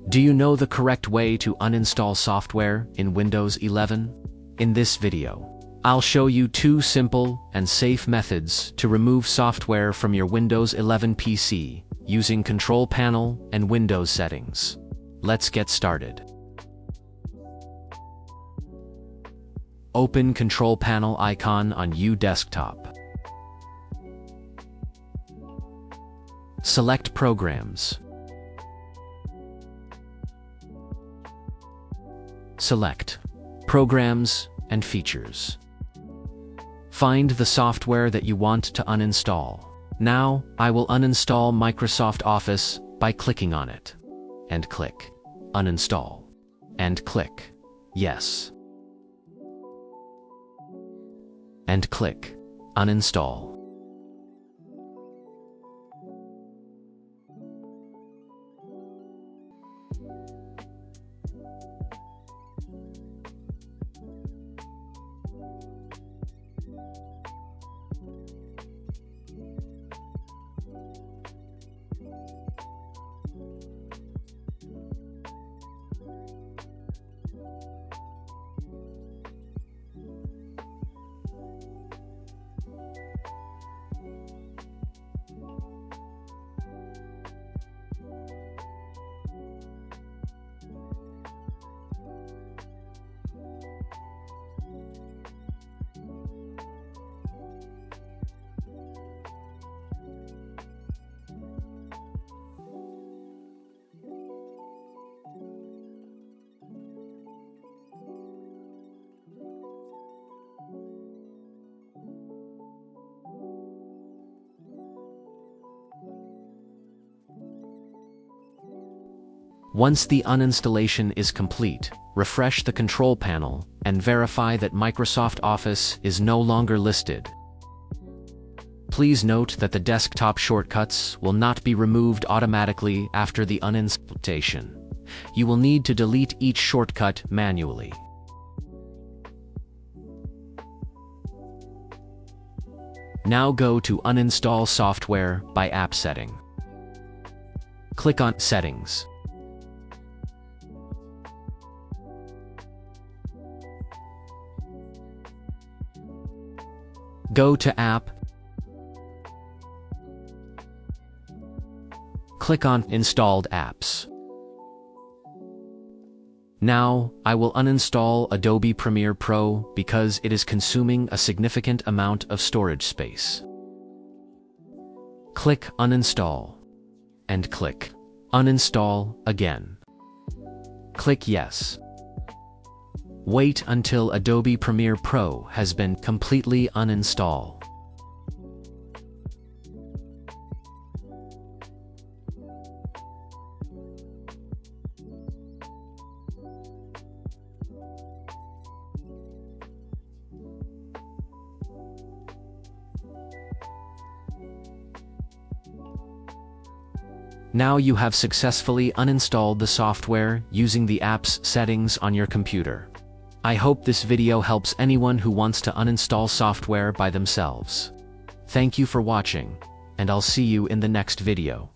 Do you know the correct way to uninstall software in Windows 11? In this video, I'll show you 2 simple and safe methods to remove software from your Windows 11 PC using Control Panel and Windows settings. Let's get started. Open Control Panel icon on U desktop. Select Programs. Select Programs and Features. Find the software that you want to uninstall. Now, I will uninstall Microsoft Office by clicking on it. And click Uninstall. And click Yes. And click Uninstall. Once the uninstallation is complete, refresh the control panel and verify that Microsoft Office is no longer listed. Please note that the desktop shortcuts will not be removed automatically after the uninstallation. You will need to delete each shortcut manually. Now go to Uninstall Software by App Setting. Click on Settings. Go to App. Click on Installed Apps. Now, I will uninstall Adobe Premiere Pro because it is consuming a significant amount of storage space. Click Uninstall. And click Uninstall again. Click Yes. Wait until Adobe Premiere Pro has been completely uninstalled. Now you have successfully uninstalled the software using the app's settings on your computer. I hope this video helps anyone who wants to uninstall software by themselves. Thank you for watching, and I'll see you in the next video.